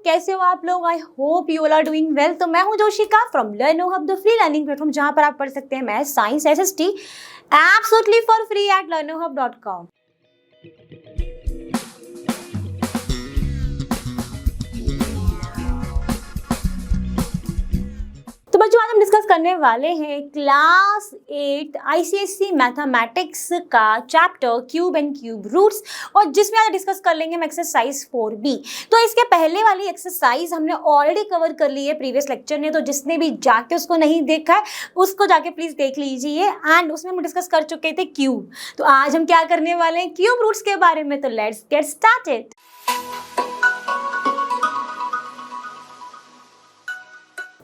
कैसे हो आप लोग? I hope you all are doing well. तो मैं हूं Joshika from Learno hub, the free learning platform जहां पर आप पढ़ सकते हैं math, science, SST absolutely for free at learnohub.com। तो बच्चों आज हम डिस्कस करने वाले हैं क्लास 8 आईसीएसई मैथमेटिक्स का chapter cube and cube roots, और जिसमें आज डिस्कस कर लेंगे हम एक्सरसाइज 4B। तो इसके पहले वाली एक्सरसाइज हमने ऑलरेडी कवर कर ली है प्रीवियस लेक्चर में, तो जिसने भी जाके उसको नहीं देखा है उसको जाके प्लीज देख लीजिए। एंड उसमें हम डिस्कस कर चुके थे क्यूब। तो आज हम क्या करने वाले हैं क्यूब रूट्स के बारे में। तो लेट्स गेट स्टार्टेड।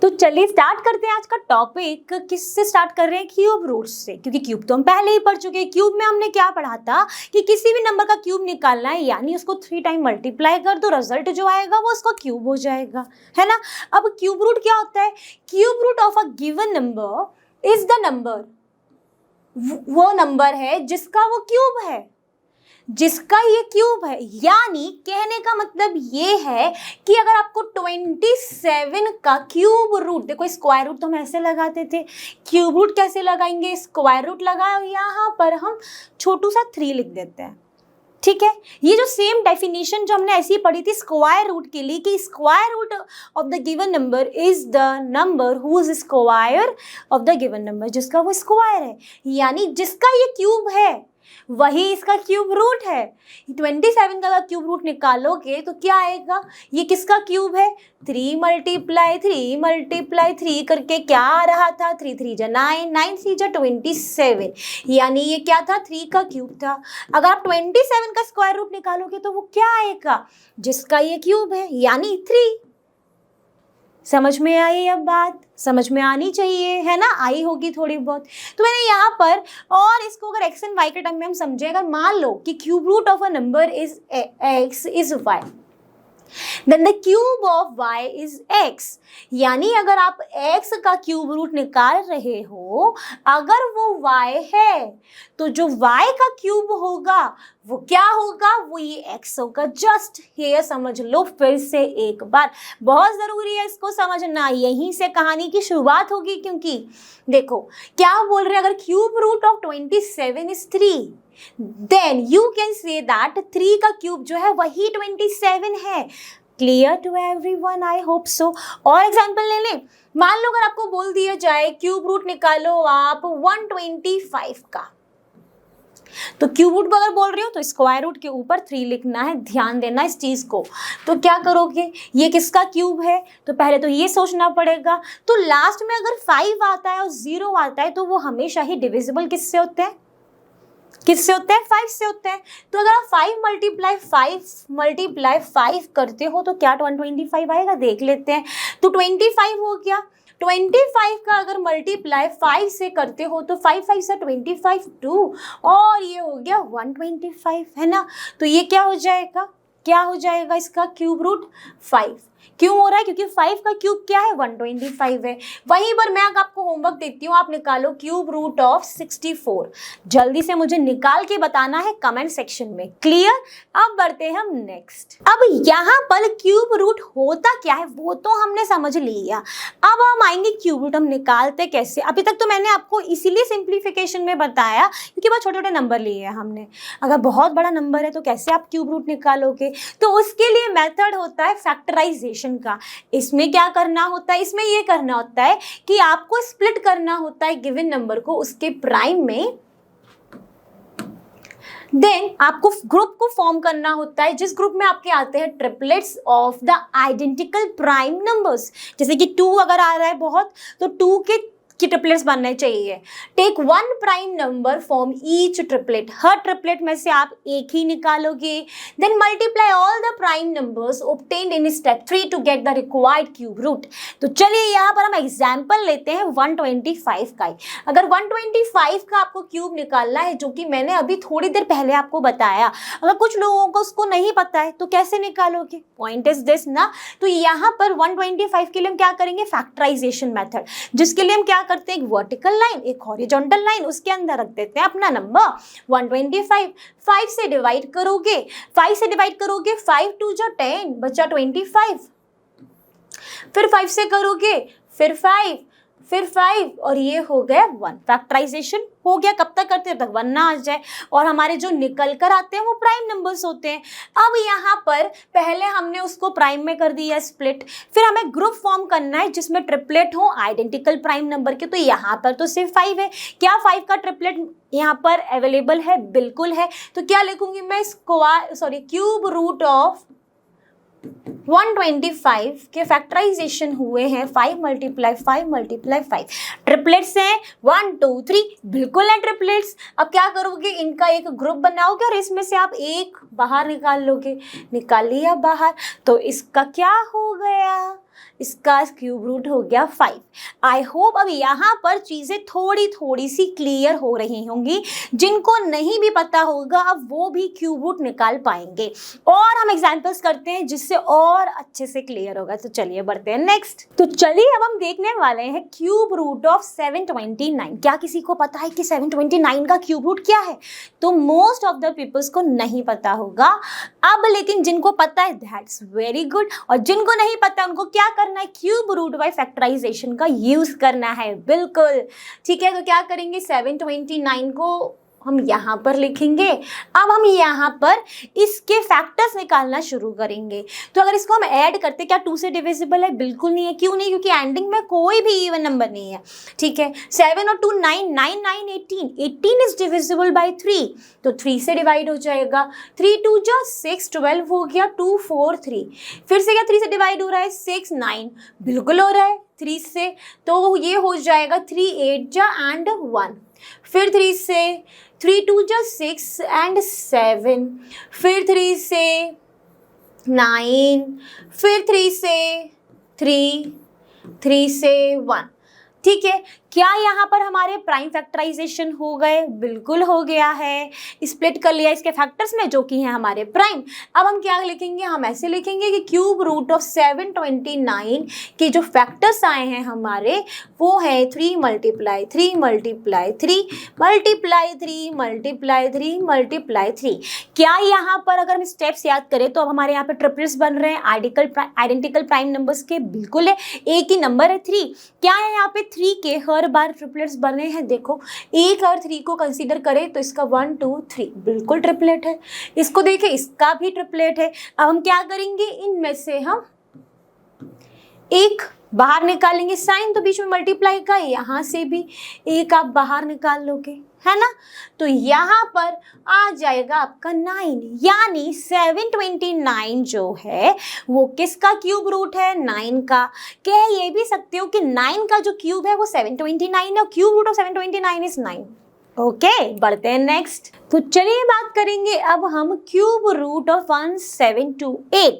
तो चलिए स्टार्ट करते हैं आज का टॉपिक। किससे स्टार्ट कर रहे हैं? क्यूब रूट्स से, क्योंकि क्यूब तो हम पहले ही पढ़ चुके हैं। क्यूब में हमने क्या पढ़ा था कि किसी भी नंबर का क्यूब निकालना है, यानी उसको 3 टाइम मल्टीप्लाई कर दो, रिजल्ट जो आएगा वो उसका क्यूब हो जाएगा, है ना। अब क्यूब रूट क्या होता है? Cube root of a given number is the number, वो नंबर है जिसका वो क्यूब है, जिसका ये क्यूब है। यानी कहने का मतलब ये है कि अगर आपको 27 का क्यूब रूट, देखो स्क्वायर रूट तो हम ऐसे लगाते थे, क्यूब रूट कैसे लगाएंगे? स्क्वायर रूट लगाओ, यहाँ पर हम छोटू सा 3 लिख देते हैं, ठीक है। ये जो सेम डेफिनेशन जो हमने ऐसी पढ़ी थी स्क्वायर रूट के लिए, कि square root of the given number is the number whose square of the given number, जिसका वो स्क्वायर है, यानी जिसका ये क्यूब है वही इसका क्यूब रूट है। 27 का क्यूब रूट निकालोगे तो क्या आएगा? ये किसका क्यूब है? 3 मल्टीप्लाई 3 करके क्या आ रहा था? 3 3 जा 9, 9 3 जा 27, यानी ये क्या था? 3 का क्यूब था। अगर आप 27 का स्क्वायर रूट निकालोगे तो वो क्या आएगा? जिसका ये क्यूब है, यानी 3। समझ में आई? अब बात समझ में आनी चाहिए, है ना। आई होगी थोड़ी बहुत। तो मैंने यहाँ पर, और इसको अगर एक्स एंड वाई के टर्म में हम समझे, अगर मान लो कि cube root of a number is x is y, then the cube of y is x, यानी अगर आप x का क्यूब रूट निकाल रहे हो, अगर वो y है तो जो y का क्यूब होगा वो क्या होगा? वो ये x होगा। जस्ट ये समझ लो फिर से एक बार, बहुत जरूरी है इसको समझना, यहीं से कहानी की शुरुआत होगी। क्योंकि देखो क्या बोल रहे हैं, अगर cube root of 27 is 3, then you can say that 3 का क्यूब जो है वही 27 है। Clear to everyone? I hope so. और एग्जांपल ले लें, मान लो अगर आपको बोल दिया जाए क्यूब रूट निकालो आप 125 का, तो क्यूब रूट अगर बोल रही हो तो स्क्वायर रूट के ऊपर 3 लिखना है, ध्यान देना इस चीज को। तो क्या करोगे? ये किसका क्यूब है? तो पहले तो ये सोचना पड़ेगा। तो लास्ट में अगर 5 आता है और 0 आता है तो वो हमेशा ही डिविजिबल किससे होते हैं? किससे होते हैं? 5 से होते हैं। तो अगर आप 5 मल्टीप्लाई 5 करते हो तो क्या 125 आएगा? देख लेते हैं। तो 25 हो गया। 25 का अगर मल्टीप्लाई 5 से करते हो तो 5 5 से 25 2, और ये हो गया 125, है ना। तो ये क्या हो जाएगा? क्या हो जाएगा इसका क्यूब रूट? 5। क्यों हो रहा है? क्योंकि 5 का क्यूब क्या है? 125 है। वहीं पर मैं आपको होमवर्क देती हूँ, आप निकालो क्यूब रूट ऑफ 64। जल्दी से मुझे निकाल के बताना है कमेंट सेक्शन में। क्लियर? अब बढ़ते हैं हम नेक्स्ट। अब यहाँ पर क्यूब रूट होता क्या है वो तो हमने समझ लिया। अब हम आएंगे क्यूब रूट हम निकालते कैसे। अभी तक तो मैंने आपको इसीलिए सिंप्लीफिकेशन में बताया क्योंकि बहुत छोटे छोटे नंबर लिए हैं हमने। अगर बहुत बड़ा नंबर है तो कैसे आप क्यूब रूट निकालोगे? तो उसके लिए मेथड होता है फैक्टराइजेशन का। इसमें क्या करना होता है? इसमें ये करना होता है कि आपको स्प्लिट करना होता है गिवन नंबर को उसके प्राइम में, देन आपको ग्रुप को फॉर्म करना होता है जिस ग्रुप में आपके आते हैं triplets of the identical prime numbers. जैसे कि 2 अगर आ रहा है बहुत, तो 2 के ट्रिपलेट्स बनने चाहिए। Take 1 prime number form each triplet, हर ट्रिपलेट में से आप एक ही निकालोगे। Then multiply all the prime numbers obtained in step 3 to get the required cube root. तो चलिए यहाँ पर हम एग्जाम्पल लेते हैं 125 का। अगर 125 का आपको क्यूब निकालना है, जो कि मैंने अभी थोड़ी देर पहले आपको बताया, अगर कुछ लोगों को उसको नहीं पता है तो कैसे निकालोगे? पॉइंट इज दिस ना। तो यहाँ पर 125 के लिए हम क्या करेंगे? फैक्टराइजेशन मेथड, जिसके लिए हम क्या करते हैं? एक वर्टिकल लाइन, एक हॉरिजॉन्टल लाइन, उसके अंदर रख देते हैं अपना नंबर 125। 5 से डिवाइड करोगे, 5 से डिवाइड करोगे, 5 2 जा 10, बचा 25। फिर 5 से करोगे, फिर 5 और ये हो गया 1। फैक्टराइजेशन हो गया। कब तक करते हैं, जब तक 1 ना आ जाए। और हमारे जो निकल कर आते हैं वो प्राइम नंबर्स होते हैं। अब यहाँ पर पहले हमने उसको प्राइम में कर दिया स्प्लिट, फिर हमें ग्रुप फॉर्म करना है जिसमें ट्रिपलेट हो आइडेंटिकल प्राइम नंबर के। तो यहाँ पर तो सिर्फ 5 है। क्या 5 का ट्रिपलेट यहाँ पर अवेलेबल है? बिल्कुल है। तो क्या लिखूंगी मैं, क्यूब रूट ऑफ 125 के फैक्टराइजेशन हुए हैं 5 × 5 ट्रिपलेट्स हैं 1 2 3, बिल्कुल है ट्रिपलेट्स। अब क्या करोगे, इनका एक ग्रुप बनाओगे और इसमें से आप एक बाहर निकाल लोगे। निकाल लिया बाहर, तो इसका क्या हो गया, इसका क्यूब रूट हो गया 5। आई होप अब यहाँ पर चीज़ें थोड़ी सी क्लियर हो रही होंगी। जिनको नहीं भी पता होगा अब वो भी क्यूब रूट निकाल पाएंगे। और हम एग्जांपल्स करते हैं जिससे और अच्छे से क्लियर होगा। तो चलिए बढ़ते हैं नेक्स्ट। तो चलिए अब हम देखने वाले हैं क्यूब रूट ऑफ 729। क्या किसी को पता है कि 729 का क्यूब रूट क्या है? तो मोस्ट ऑफ द पीपल्स को नहीं पता होगा। अब लेकिन जिनको पता है दैट्स वेरी गुड, और जिनको नहीं पता उनको क्या करना है, क्यूब रूट बाय फैक्टराइजेशन का यूज करना है। बिल्कुल ठीक है। तो क्या करेंगे, 729 को हम यहाँ पर लिखेंगे। अब हम यहाँ पर इसके फैक्टर्स निकालना शुरू करेंगे। तो अगर इसको हम ऐड करते, क्या 2 से डिविजिबल है? बिल्कुल नहीं है। क्यों नहीं? क्योंकि एंडिंग में कोई भी इवन नंबर नहीं है। ठीक है, 7 और 2 9 9 9 18 इज डिविजिबल बाय 3, तो 3 से डिवाइड हो जाएगा। 3 2 जा 6 12 हो गया, 2 4 3। फिर से क्या 3 से डिवाइड हो रहा है, 6 9 बिल्कुल हो रहा है 3 से, तो ये हो जाएगा 3 8 जा एंड 1। फिर 3 से 3 2 जा 6 एंड 7, फिर 3 से 9, फिर 3 से 3 से 1। ठीक है, क्या यहाँ पर हमारे प्राइम फैक्टराइजेशन हो गए? बिल्कुल हो गया है। स्प्लिट कर लिया इसके फैक्टर्स में जो कि हैं हमारे प्राइम। अब हम क्या लिखेंगे, हम ऐसे लिखेंगे कि क्यूब रूट ऑफ 729 के जो फैक्टर्स आए हैं हमारे वो है 3 × 3 × 3 × 3 क्या यहाँ पर अगर हम स्टेप्स याद करें तो अब हमारे यहाँ पे ट्रिपल्स बन रहे हैं आइडेंटिकल प्राइम नंबर्स के। बिल्कुल है, एक ही नंबर है 3। क्या है यहाँ पे 3 के हर बार ट्रिपलेट्स बने हैं। देखो 1 और 3 को कंसीडर करें तो इसका 1 2 3 बिल्कुल ट्रिपलेट है। इसको देखें, इसका भी ट्रिपलेट है। अब हम क्या करेंगे, इनमें से हम एक बाहर निकालेंगे। साइन तो बीच में मल्टीप्लाई का, यहाँ से भी एक आप बाहर निकाल लोगे, है ना। तो यहाँ पर आ जाएगा आपका 9, यानी 729 जो है वो किसका क्यूब रूट है, 9 का। कह ये भी सकते हो कि 9 का जो क्यूब है वो 729 है, cube root of 729 is 9। Okay, बढ़ते हैं नेक्स्ट। तो चलिए बात करेंगे अब हम क्यूब रूट ऑफ 1728।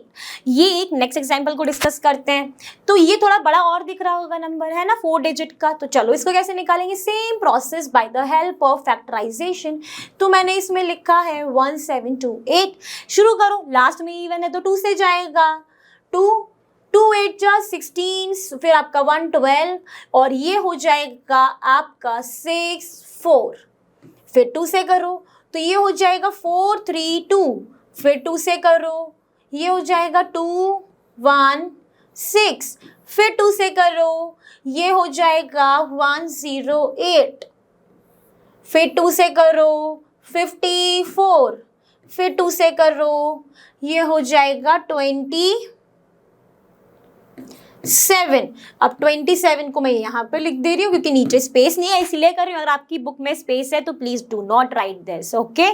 ये एक नेक्स्ट एग्जांपल को डिस्कस करते हैं। तो ये थोड़ा बड़ा और दिख रहा होगा नंबर, है ना, 4 डिजिट का। तो चलो इसको कैसे निकालेंगे, same process by the help of factorisation. तो मैंने इसमें लिखा है 1728। शुरू करो, लास्ट में इवन है तो 2 से जाएगा। 2 8 जा 16, फिर आपका 1 12 और ये हो जाएगा आपका 6 4। फिर 2 से करो तो ये हो जाएगा 4 3 2, फिर 2 से करो ये हो जाएगा 2 1 6, फिर 2 से करो ये हो जाएगा 1 0 8, फिर 2 से करो 54, फिर 2 से करो ये हो जाएगा 27। अब 27 को मैं यहाँ पे लिख दे रही हूँ क्योंकि नीचे स्पेस नहीं है इसलिए कर रही हूँ। अगर आपकी बुक में स्पेस है तो please do not right this, okay.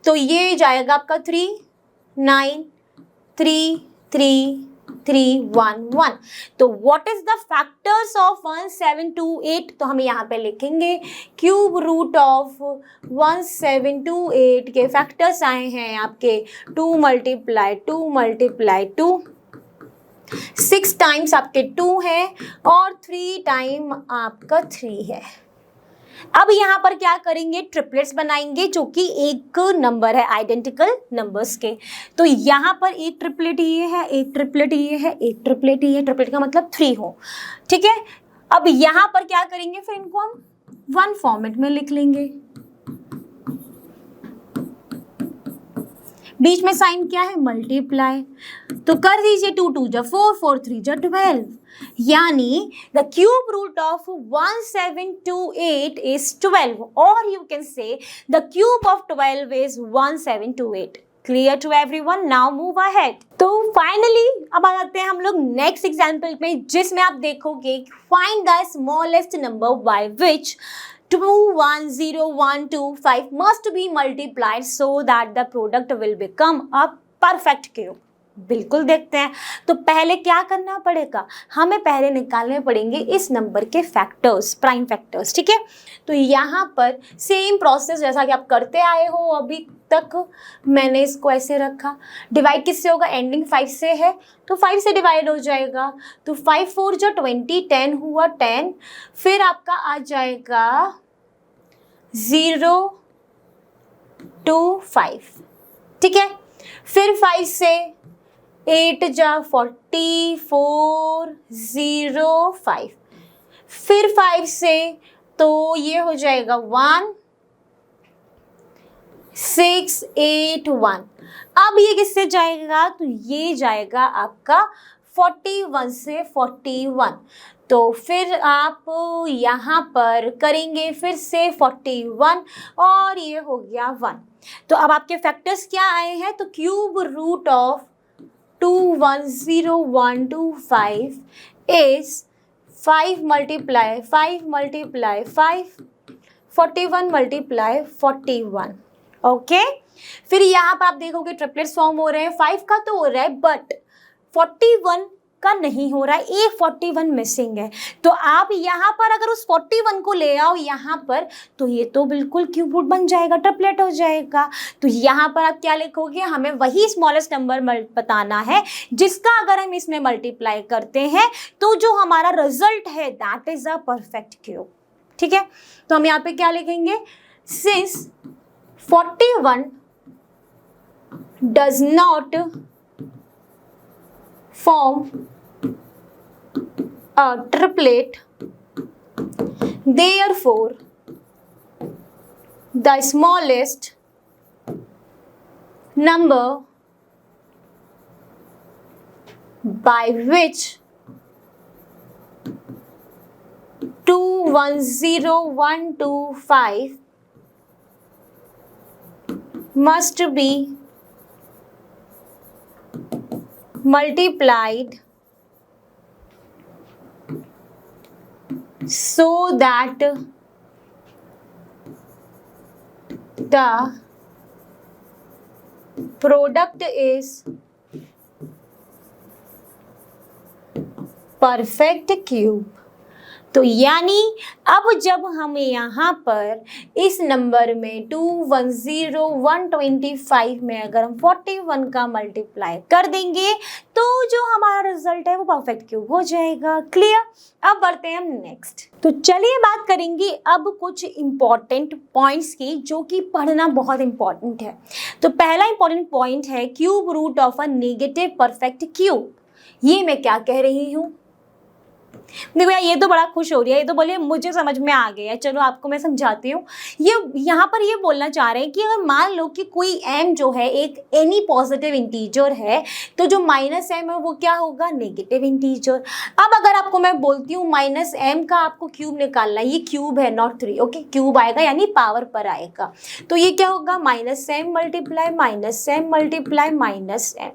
तो ये जाएगा आपका 3 9 3 3 3 1 1। तो what is the factors of 1728? तो हम यहाँ पे लिखेंगे क्यूब रूट ऑफ 1728 के फैक्टर्स आए हैं आपके 2 × 2 6 टाइम्स आपके 2 है और 3 टाइम आपका 3 है। अब यहाँ पर क्या करेंगे, ट्रिपलेट्स बनाएंगे जो कि एक नंबर है आइडेंटिकल नंबर्स के। तो यहाँ पर एक ट्रिपलेट ये है, एक ट्रिपलेट ये है, एक ट्रिपलेट ये है। ट्रिपलेट का मतलब 3 हो, ठीक है। अब यहाँ पर क्या करेंगे, फिर इनको हम 1 फॉर्मेट में लिख लेंगे। बीच में साइन क्या है, मल्टीप्लाई, तो कर दीजिए 2 2 जा 4 4 3 जा 12, यानी the cube root of 1728 is 12, और you can say the cube of 12 is 1728। Clear to everyone? Now move ahead. तो फाइनली अब आ जाते हैं हम लोग नेक्स्ट एग्जाम्पल में, जिसमें आप देखोगे find the smallest number by which 210125 must be multiplied so that the product will become a perfect cube। बिल्कुल देखते हैं। तो पहले क्या करना पड़ेगा, हमें पहले निकालने पड़ेंगे इस नंबर के फैक्टर्स, प्राइम फैक्टर्स, ठीक है। तो यहाँ पर सेम प्रोसेस जैसा कि आप करते आए हो अभी तक, मैंने इसको ऐसे रखा, डिवाइड किससे होगा, एंडिंग 5 से है तो 5 से डिवाइड हो जाएगा, तो 5 4 जो 20, 10 हुआ 10, फिर आपका आ जाएगा 0 2 5, ठीक है। फिर 5 से 8 जा 44 0 5, फिर 5 से तो ये हो जाएगा 1 6 8 1। अब ये किससे जाएगा, तो ये जाएगा आपका 41 से 41, तो फिर आप यहाँ पर करेंगे फिर से 41 और ये हो गया 1। तो अब आपके फैक्टर्स क्या आए हैं, तो cube root of 210125 is 5 multiply 5 multiply 5 41 multiply 41। Okay, फिर यहाँ पर आप देखोगे ट्रिपलेट्स फॉर्म हो रहे हैं, 5 का तो हो रहा है बट 41 का नहीं हो रहा है, एक 41 मिसिंग है। तो आप यहाँ पर अगर उस 41 को ले आओ यहाँ पर, तो ये तो बिल्कुल क्यूब रूट बन जाएगा, ट्रिपलेट हो जाएगा। तो यहाँ पर आप क्या लिखोगे, हमें वही स्मॉलेस्ट नंबर बताना है जिसका अगर हम इसमें मल्टीप्लाई करते हैं तो जो हमारा रिजल्ट है that is a perfect cube, ठीक है। तो हम यहाँ पे क्या लिखेंगे, since 41 does not form a triplet, therefore the smallest number by which 210125 must be multiplied so that the product is perfect cube। तो यानी अब जब हम यहाँ पर इस नंबर में 210125 में अगर हम 41 का मल्टीप्लाई कर देंगे तो जो हमारा रिजल्ट है वो परफेक्ट क्यूब हो जाएगा। क्लियर? अब बढ़ते हैं हम नेक्स्ट। तो चलिए बात करेंगे अब कुछ इंपॉर्टेंट पॉइंट्स की जो कि पढ़ना बहुत इंपॉर्टेंट है। तो पहला इंपॉर्टेंट पॉइंट है cube root of a negative perfect cube. ये मैं क्या कह रही हूँ, देखो यार ये तो बड़ा खुश हो रही है, ये तो बोलिए मुझे समझ में आ गया, चलो आपको मैं समझाती हूँ। ये यहाँ पर ये बोलना चाह रहे हैं कि अगर मान लो कि कोई m जो है एक एनी पॉजिटिव इंटीजर है, तो जो माइनस m है वो क्या होगा, नेगेटिव इंटीजर। अब अगर आपको मैं बोलती हूँ माइनस m का आपको क्यूब निकालना है, ये क्यूब है नॉट 3, ओके, क्यूब आएगा यानी पावर पर आएगा, तो ये क्या होगा, minus m multiply minus m multiply minus m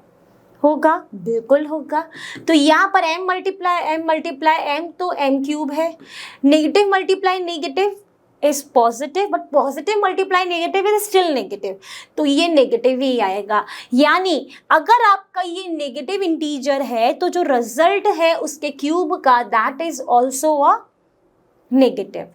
होगा, बिल्कुल होगा। तो यहाँ पर m मल्टीप्लाई m तो m क्यूब है, negative multiply negative is positive, but positive multiply negative is still negative, तो ये नेगेटिव ही आएगा। यानी अगर आपका ये नेगेटिव इंटीजर है तो जो रिजल्ट है उसके क्यूब का that is also a negative.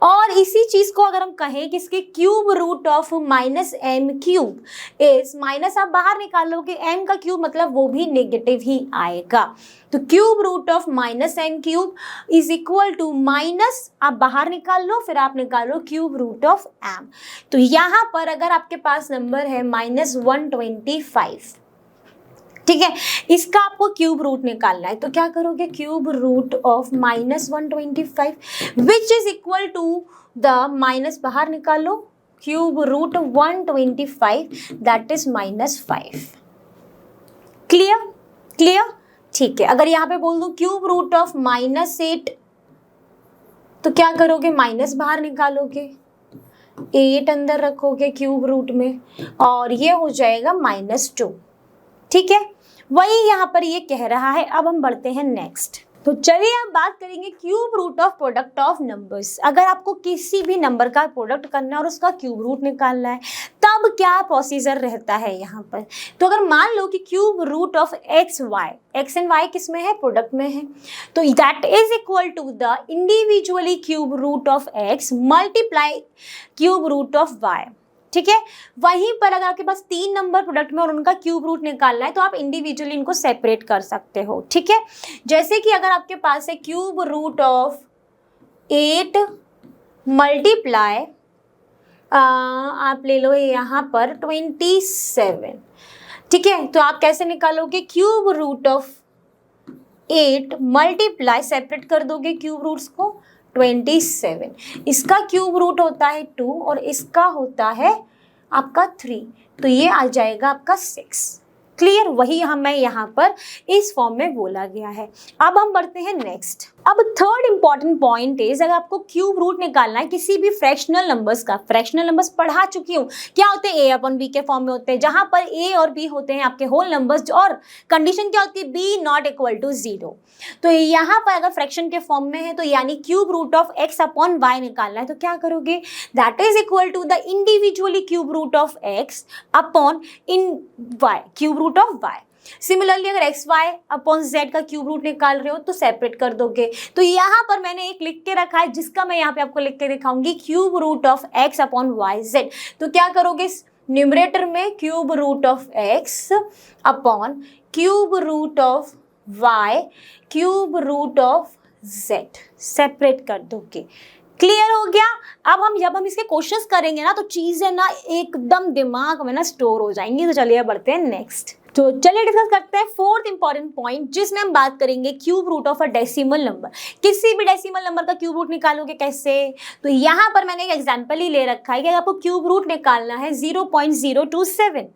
और इसी चीज को अगर हम कहें कि इसके cube root of minus m cube is, minus आप बाहर निकालोगे एम का क्यूब मतलब वो भी नेगेटिव ही आएगा। तो cube root of minus m cube is equal to minus आप बाहर निकाल लो, फिर आप निकालो क्यूब रूट ऑफ एम। तो यहाँ पर अगर आपके पास नंबर है -125, ठीक है, इसका आपको क्यूब रूट निकालना है, तो क्या करोगे, cube root of -125 which is equal to the minus बाहर निकालो cube root 125 that is -5। Clear? Clear? ठीक है। अगर यहाँ पे बोल दूं क्यूब रूट ऑफ -8 तो क्या करोगे, माइनस बाहर निकालोगे, 8 अंदर रखोगे क्यूब रूट में और ये हो जाएगा -2। ठीक है, वही यहाँ पर ये कह रहा है। अब हम बढ़ते हैं नेक्स्ट। तो चलिए अब बात करेंगे cube root of product of numbers. अगर आपको किसी भी नंबर का प्रोडक्ट करना है और उसका क्यूब रूट निकालना है तब क्या प्रोसीजर रहता है यहाँ पर। तो अगर मान लो कि cube root of x and y किस में है, प्रोडक्ट में है, तो that is equal to the individually cube root of x multiply cube root of y. ठीक है, वहीं पर अगर आपके पास 3 नंबर प्रोडक्ट में और उनका क्यूब रूट निकालना है तो आप इंडिविजुअली इनको सेपरेट कर सकते हो। ठीक है, जैसे कि अगर आपके पास है क्यूब रूट ऑफ 8 मल्टीप्लाई आप ले लो यहाँ पर 27। ठीक है, तो आप कैसे निकालोगे, cube root of 8 multiply, separate कर दोगे क्यूब रूट्स को, 27। इसका क्यूब रूट होता है 2 और इसका होता है आपका 3, तो ये आ जाएगा आपका 6। क्लियर? वही मैं यहाँ पर इस फॉर्म में बोला गया है। अब हम बढ़ते हैं नेक्स्ट। अब थर्ड इंपॉर्टेंट पॉइंट इज, अगर आपको क्यूब रूट निकालना है किसी भी फ्रैक्शनल नंबर्स का, फ्रैक्शनल नंबर्स पढ़ा चुकी हूँ, क्या होते हैं, a अपॉन बी के फॉर्म में होते हैं, जहां पर a और b होते हैं आपके होल नंबर्स और कंडीशन क्या होती है, b नॉट इक्वल टू 0। तो यहाँ पर अगर फ्रैक्शन के फॉर्म में है तो यानी cube root of x upon y निकालना है तो क्या करोगे, that is equal to the individually cube root of x upon in y, cube root of y। Similarly अगर एक्स वाई अपॉन जेड का क्यूब रूट निकाल रहे हो तो सेपरेट कर दोगे। तो यहाँ पर मैंने एक लिख के रखा है जिसका मैं यहाँ पे आपको लिख के दिखाऊंगी, cube root of x upon y z. तो क्या करोगे, न्यूमरेटर में cube root of x upon cube root of y cube root of z, separate कर दोगे। क्लियर हो गया? अब जब हम इसके क्वेश्चंस करेंगे ना तो चीजें ना एकदम दिमाग में ना स्टोर हो जाएंगी। तो चलिए बढ़ते हैं नेक्स्ट। तो चलिए डिस्कस करते हैं फोर्थ इंपॉर्टेंट पॉइंट, जिसमें हम बात करेंगे cube root of a decimal number. किसी भी डेसिमल नंबर का क्यूब रूट निकालोगे कैसे, तो यहाँ पर मैंने एक एग्जांपल ही ले रखा है कि आपको क्यूब रूट निकालना है 0.027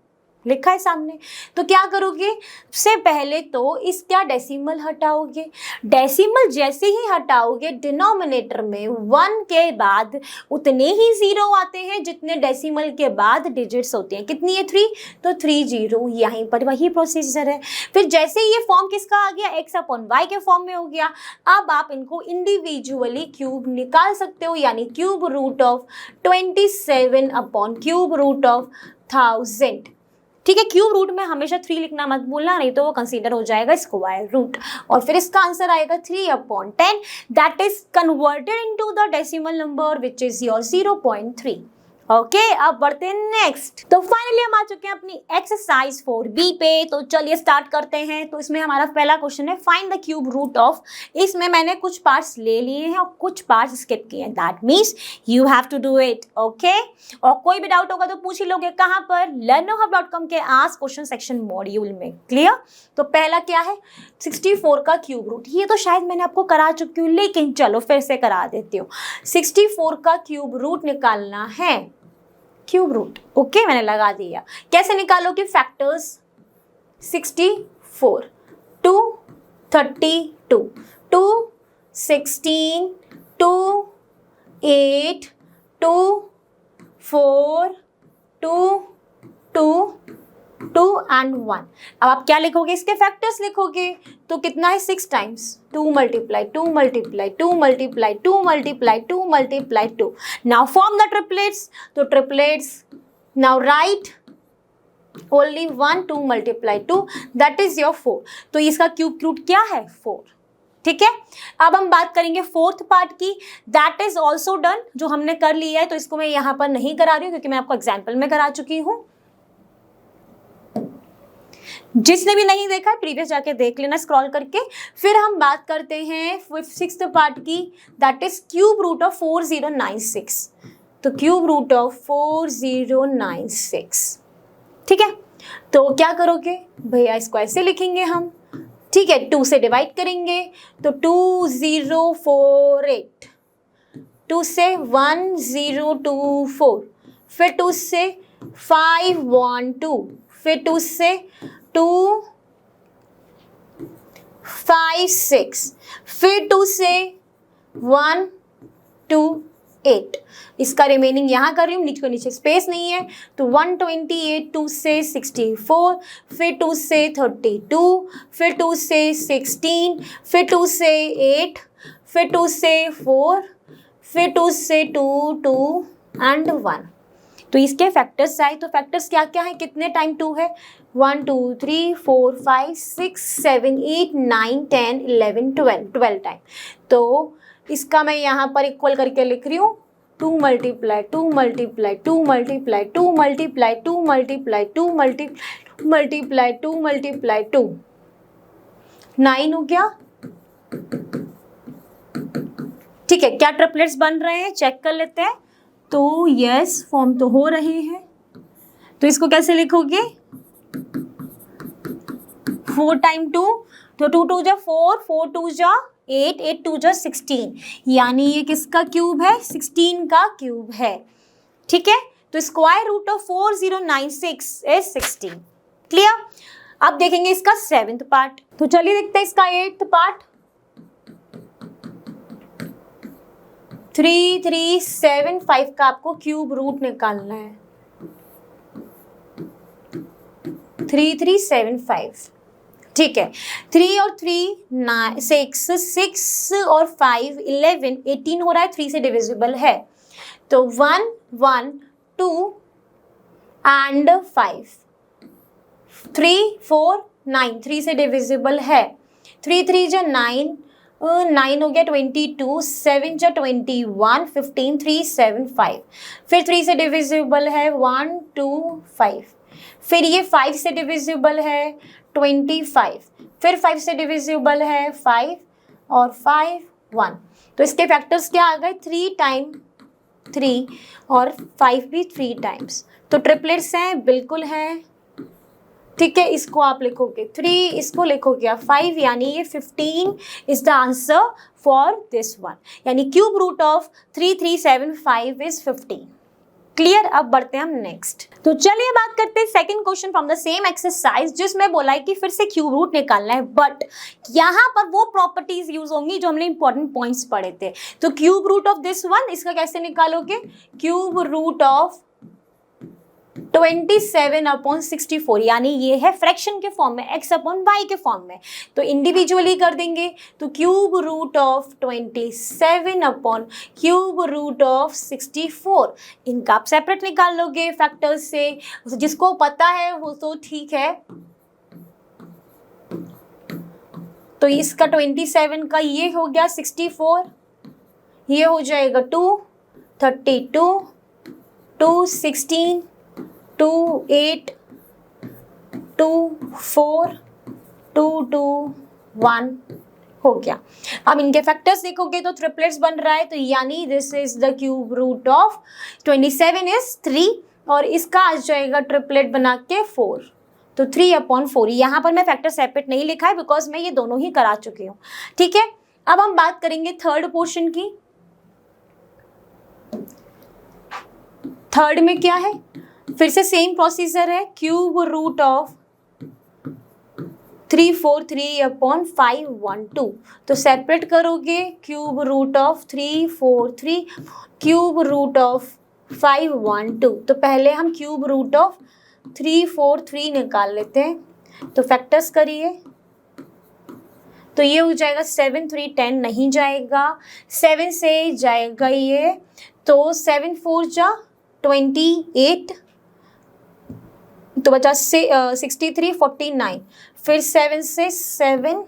लिखा है सामने। तो क्या करोगे, सबसे पहले तो इसका डेसिमल हटाओगे। डेसिमल जैसे ही हटाओगे डिनोमिनेटर में 1 के बाद उतने ही 0 आते हैं जितने डेसिमल के बाद डिजिट्स होते हैं। कितनी है, 3, तो 3 0। यहीं पर वही प्रोसीजर है। फिर जैसे ही ये फॉर्म किसका आ गया, एक्स अपॉन वाई के फॉर्म में हो गया। अब आप इनको इंडिविजुअली क्यूब निकाल सकते हो, यानी cube root of 27 upon cube root of 1000। ठीक है, क्यूब रूट में हमेशा 3 लिखना मत भूलना, नहीं तो वो कंसीडर हो जाएगा स्क्वायर रूट। और फिर इसका आंसर आएगा 3/10 that is converted into the decimal number which is your 0.3। Okay, अब बढ़ते हैं नेक्स्ट। तो फाइनली हम आ चुके हैं अपनी एक्सरसाइज 4B पे। तो चलिए स्टार्ट करते हैं। तो इसमें हमारा पहला क्वेश्चन है find the cube root of. इसमें मैंने कुछ पार्ट्स ले लिए हैं और कुछ पार्ट्स स्किप किए हैं, that means you have to do it. Okay, और कोई भी डाउट होगा तो पूछ ही लोगे कहाँ पर, learnohub.com के आस्क क्वेश्चन सेक्शन मॉड्यूल में। क्लियर? तो पहला क्या है, 64 का क्यूब रूट। ये तो शायद मैंने आपको करा चुकी हूँ, लेकिन चलो फिर से करा देती हूँ। 64 का क्यूब रूट निकालना है, क्यूब रूट। ओके, मैंने लगा दिया। कैसे निकालोगे, फैक्टर्स 64 2 32 2 16 2 8 2 4 2 2 2 and 1। अब आप क्या लिखोगे, इसके फैक्टर्स लिखोगे। तो कितना है, 6 times 2 multiply 2 multiply 2 multiply 2 multiply 2 multiply 2। Now form the triplets. तो triplets, now right only 1 2 multiply 2 that is your 4। तो इसका क्यूब रूट क्या है, 4। ठीक है, अब हम बात करेंगे फोर्थ पार्ट की, दैट इज ऑल्सो डन, जो हमने कर लिया है। तो इसको मैं यहाँ पर नहीं करा रही हूँ क्योंकि मैं आपको एग्जाम्पल में करा चुकी हूँ। जिसने भी नहीं देखा प्रीवियस जाके देख लेना स्क्रॉल करके। फिर हम बात करते हैं सिक्स्थ पार्ट की, that is cube root of 4096। तो क्यूब रूट ऑफ 4096। ठीक है, तो क्या करोगे भैया, इसको ऐसे लिखेंगे हम। ठीक है, 2 से डिवाइड करेंगे तो 2048, 2 से 1024, फिर 2 से 5 1 2, फिर 2 से 2 5 6, फिर 2 से 1 2 8। इसका रिमेनिंग यहाँ कर रही हूँ, नीचे को नीचे स्पेस नहीं है, तो 128, 2 से 64, फिर 2 से 32, फिर 2 से 16, फिर 2 से 8, फिर 2 से 4, फिर 2 से 2 2 एंड 1। तो इसके फैक्टर्स आए, तो फैक्टर्स क्या क्या है, कितने टाइम 2 है, 1 2 3 4 5 6 7 8 9 10 11 12 टाइम। तो इसका मैं यहाँ पर इक्वल करके लिख रही हूँ 2 multiply 2 multiply 2 multiply 2 multiply 2 multiply 2 multiply 2 multiply 2, 9 हो गया। ठीक है, क्या ट्रिपलेट्स बन रहे हैं चेक कर लेते हैं। तो यस, फॉर्म तो हो रहे हैं। तो इसको कैसे लिखोगे, 4 टाइम 2, तो 2 2 जा 4, 4 2 जा 8, 8 2 जा 16, यानी ये किसका क्यूब है, 16 का क्यूब है। ठीक है, तो square root of 4096 is 16। Clear. अब देखेंगे इसका 7th पार्ट। तो चलिए देखते हैं इसका 8th पार्ट। 3375 का आपको क्यूब रूट निकालना है। 3375, ठीक है। 3 और 3 9 6, 6 और 5 11, 18 हो रहा है, 3 से डिविजिबल है। तो 1 1 2 एंड 5, 3 4 9, 3 से डिविजिबल है। 3 3 जा 9, 9 हो गया 22, 7 जा 21, 15 3 7 5, फिर 3 से डिविजिबल है 1 2 5, फिर ये 5 से डिविजिबल है 25, फिर 5 से डिविजिबल है 5 और 5 1। तो इसके फैक्टर्स क्या आ गए, 3 टाइम 3 और 5 भी 3 टाइम्स। तो ट्रिपलेट्स हैं, बिल्कुल हैं। ठीक है, इसको आप लिखोगे 3, इसको लिखोगे आप 5, यानी ये 15 is the answer for this one, यानी cube root of 3375 is 15। Clear. अब बढ़ते हैं हम नेक्स्ट। तो चलिए बात करते हैं second question from the same exercise, जिसमें बोला है कि फिर से क्यूब रूट निकालना है, बट यहाँ पर वो प्रॉपर्टीज यूज होंगी जो हमने इंपॉर्टेंट पॉइंट्स पढ़े थे। तो cube root of this one, इसका कैसे निकालोगे, क्यूब रूट ऑफ 27/64, यानी ये है फ्रैक्शन के फॉर्म में, x/y के फॉर्म में। तो इंडिविजुअली कर देंगे, तो cube root of 27 cube root of 64, इनका आप सेपरेट निकाल लोगे फैक्टर्स से, जिसको पता है वो तो ठीक है। तो इसका 27 का ये हो गया 64, ये हो जाएगा 2 32 2 16 2 8 2 4 2 2 1 हो गया। अब इनके फैक्टर्स देखोगे तो ट्रिपलेट्स बन रहा है, तो यानी this is the cube root of 27 is 3, और इसका आ जाएगा ट्रिपलेट बना के 4, तो 3/4। यहाँ पर मैं फैक्टर सेपरेट नहीं लिखा है बिकॉज मैं ये दोनों ही करा चुकी हूँ। ठीक है, अब हम बात करेंगे थर्ड पोर्शन की। थर्ड में क्या है, फिर से सेम प्रोसीजर है, क्यूब रूट ऑफ 343/512। तो सेपरेट करोगे, cube root of 343 cube root of 512। तो पहले हम क्यूब रूट ऑफ 343 निकाल लेते हैं। तो फैक्टर्स करिए, तो ये हो जाएगा 7 3 10, नहीं जाएगा, 7 से जाएगा ये, तो 7 4 जा 28, तो बचा 63 49, फिर 7 से 7,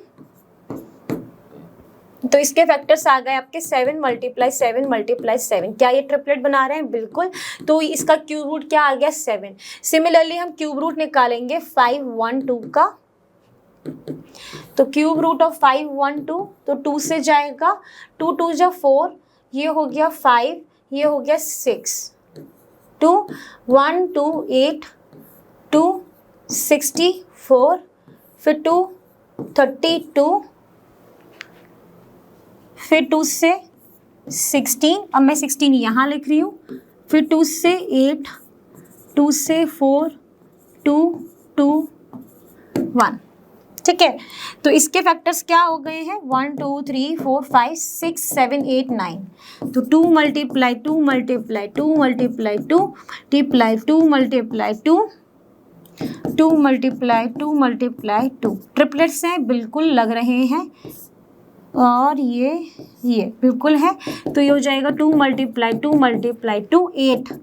तो इसके फैक्टर्स आ गए आपके 7 × 7 × 7। क्या ये ट्रिपलेट बना रहे हैं, बिल्कुल। तो इसका क्यूब रूट क्या आ गया, 7। सिमिलरली हम क्यूब रूट निकालेंगे 512 का, तो क्यूब रूट ऑफ 512, तो 2 से जाएगा, 2 2 जा 4, ये हो गया 5, ये हो गया 6, 2 1 2 8 2 64, फिर 2 32, फिर 2 से 16, अब मैं 16 यहाँ लिख रही हूँ, फिर 2 से 8, 2 से 4, 2, 2, 1। ठीक है, तो इसके फैक्टर्स क्या हो गए हैं 1 2 3 4 5 6 7 8 9। तो 2 multiply 2 multiply 2 multiply 2 multiply 2 multiply 2 2 multiply 2 multiply 2 triplets हैं, बिल्कुल लग रहे हैं, और ये बिल्कुल है। तो ये हो जाएगा 2 मल्टीप्लाई 2 मल्टीप्लाई 2 8।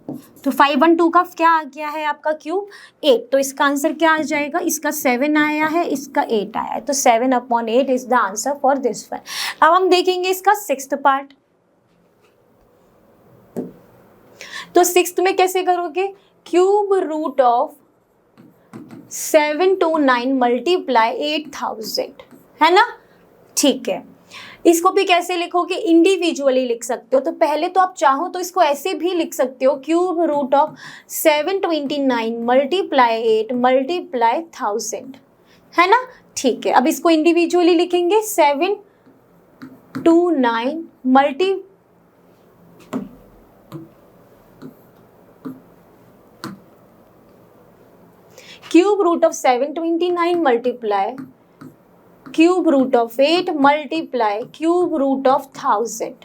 तो 5 1 2 का क्या आ गया है आपका क्यूब 8। तो इसका आंसर क्या आ जाएगा, इसका 7 आया है, इसका 8 आया है। तो 7/8 is the answer for this one. अब हम देखेंगे इसका 6th पार्ट। तो 6th में कैसे करोगे, क्यूब रूट ऑफ 729 मल्टीप्लाई 8000, है ना। ठीक है, इसको भी कैसे लिखोगे, इंडिविजुअली लिख सकते हो। तो पहले तो आप चाहो तो इसको ऐसे भी लिख सकते हो, cube root of 729 multiply 8 multiply 1000, है ना। ठीक है, अब इसको इंडिविजुअली लिखेंगे 729 multi cube root of 729 multiply cube root of 8 multiply cube root of 1000।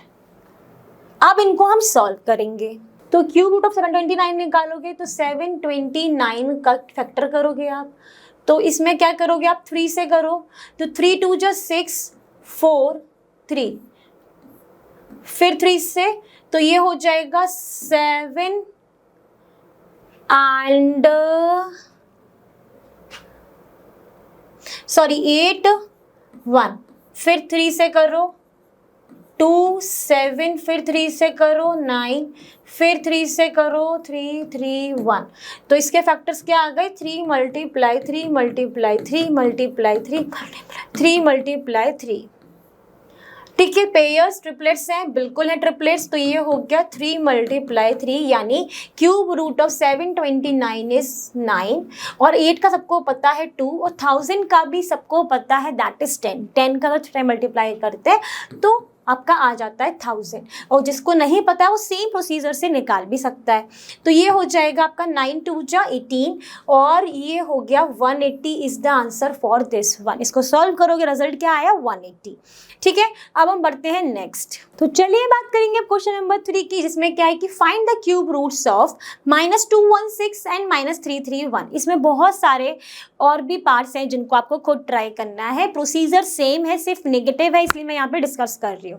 अब इनको हम सॉल्व करेंगे। तो क्यूब रूट ऑफ 729 निकालोगे तो 729 का फैक्टर करोगे आप। तो इसमें क्या करोगे आप, 3 से करो। तो 3 2 जा 6 4 3, फिर 3 से, तो ये हो जाएगा 7 एंड 8 1, फिर 3 से करो 2 7, फिर 3 से करो 9, फिर 3 से करो 3 3 1। तो इसके फैक्टर्स क्या आ गए, 3 मल्टीप्लाई 3 मल्टीप्लाई 3 मल्टीप्लाई 3 3 मल्टीप्लाई 3। ठीक है, पेयर्स ट्रिपलेट्स हैं, बिल्कुल है ट्रिपलेट्स। तो ये हो गया 3 मल्टीप्लाई 3, यानी क्यूब रूट ऑफ 729 इज 9, और 8 का सबको पता है 2, और 1000 का भी सबको पता है दैट इज 10। 10 का अगर 3 मल्टीप्लाई करते हैं तो आपका आ जाता है 1000, और जिसको नहीं पता है वो सेम प्रोसीजर से निकाल भी सकता है। तो ये हो जाएगा आपका 9 2 जा 18, और ये हो गया 180 is the answer for this one. इसको सॉल्व करोगे, रिजल्ट क्या आया 180। ठीक है, अब हम बढ़ते हैं नेक्स्ट। तो चलिए बात करेंगे क्वेश्चन नंबर 3 की, जिसमें क्या है कि find the cube roots of -216 and -331। इसमें बहुत सारे और भी पार्ट्स हैं जिनको आपको खुद ट्राई करना है। प्रोसीजर सेम है, सिर्फ नेगेटिव है, इसलिए मैं यहाँ पे डिस्कस कर रही हूँ।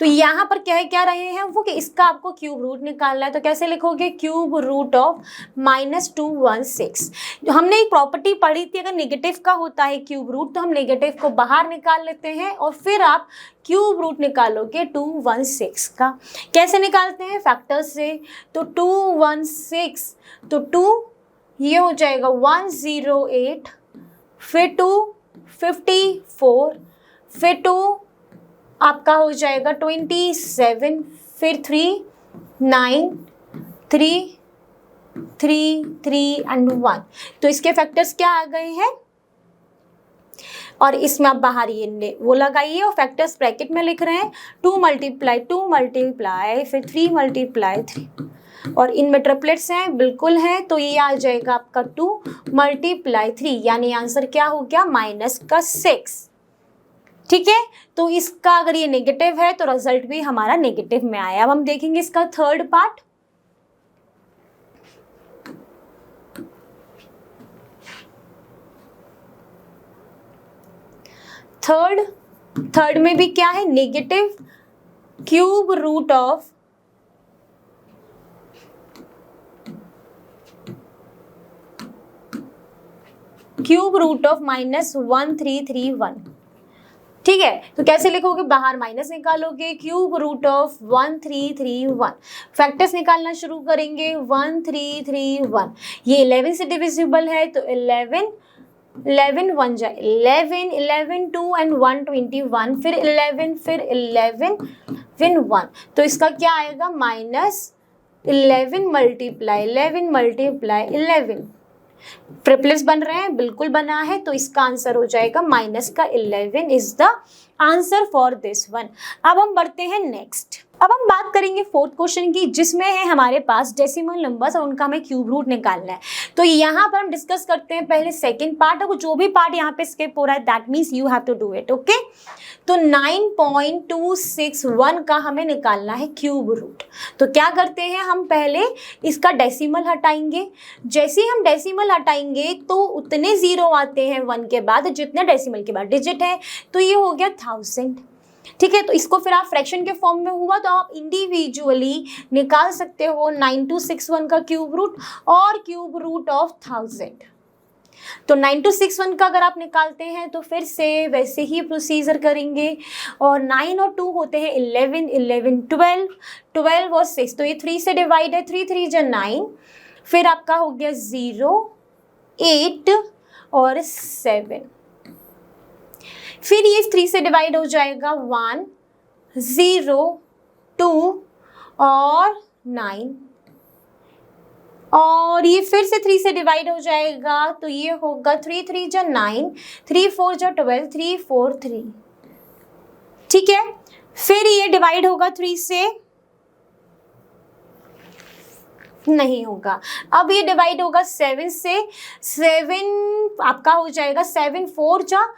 तो यहाँ पर क्या रहे हैं वो, कि इसका आपको क्यूब रूट निकालना है। तो कैसे लिखोगे, क्यूब रूट ऑफ -216। हमने एक प्रॉपर्टी पढ़ी थी, अगर नेगेटिव का होता है क्यूब रूट तो हम नेगेटिव को बाहर निकाल लेते हैं, और फिर आप क्यूब रूट निकालोगे 216 का। कैसे निकालते हैं, फैक्टर्स से। तो 216, तो 2 ये हो जाएगा 108, फिर 2 54, फिर 2 आपका हो जाएगा 27, फिर 3 9 3 3 3 एंड 1। तो इसके फैक्टर्स क्या आ गए हैं, और इसमें आप बाहर ये वो लगाइए, और फैक्टर्स ब्रैकेट में लिख रहे हैं 2 मल्टीप्लाई 2 मल्टीप्लाई फिर 3 मल्टीप्लाई 3, और इनमें ट्रिपलेट्स हैं, बिल्कुल है। तो ये आ जाएगा आपका 2 मल्टीप्लाई 3, यानी आंसर क्या हो गया -6। ठीक है, तो इसका अगर ये नेगेटिव है तो रिजल्ट भी हमारा नेगेटिव में आया। अब हम देखेंगे इसका थर्ड पार्ट। थर्ड में भी क्या है, नेगेटिव क्यूब रूट ऑफ -1331। ठीक है, तो कैसे लिखोगे, बाहर माइनस निकालोगे, क्यूब रूट ऑफ 1331। फैक्टर्स निकालना शुरू करेंगे, 1331 ये 11 से डिविजिबल है, तो 11 1 जाए 11 11 2 एंड 121, फिर 11 फिर 11 फिर 1। तो इसका क्या आएगा, -11 मल्टीप्लाई 11 मल्टीप्लाई 11। ट्रिपलेट्स बन रहे हैं, बिल्कुल बना है। तो इसका आंसर हो जाएगा -11 is the answer for this one. अब हम बढ़ते हैं नेक्स्ट। अब हम बात करेंगे फोर्थ क्वेश्चन की, जिसमें है हमारे पास डेसिमल नंबर्स और उनका हमें क्यूब रूट निकालना है। तो यहाँ पर हम डिस्कस करते हैं पहले सेकंड पार्ट, और जो भी पार्ट यहाँ पे स्किप हो रहा है that means you have to do it, okay. तो 9.261 का हमें निकालना है क्यूब रूट। तो क्या करते हैं, हम पहले इसका डेसिमल हटाएंगे। जैसे ही हम डेसिमल हटाएंगे तो उतने जीरो आते हैं 1 के बाद जितने डेसिमल के बाद डिजिट है, तो ये हो गया 1000। ठीक है, तो इसको फिर आप फ्रैक्शन के फॉर्म में हुआ तो आप इंडिविजुअली निकाल सकते हो 9261 का क्यूब रूट और क्यूब रूट ऑफ 1000। तो 9261 का अगर आप निकालते हैं तो फिर से वैसे ही प्रोसीजर करेंगे, और 9 और 2 होते हैं 11, 11 12, 12 और 6, तो ये 3 से डिवाइड है, 3 3 जा 9, फिर आपका हो गया 0 8 और 7, फिर ये 3 से डिवाइड हो जाएगा 1 0 2 और 9, और ये फिर से 3 से डिवाइड हो जाएगा, तो ये होगा 3 3 जा 9, 3 4 जा 12, 3 4 3। ठीक है, फिर ये डिवाइड होगा 3 से, नहीं होगा। अब ये डिवाइड होगा 7 से, 7 आपका हो जाएगा 7 4 जा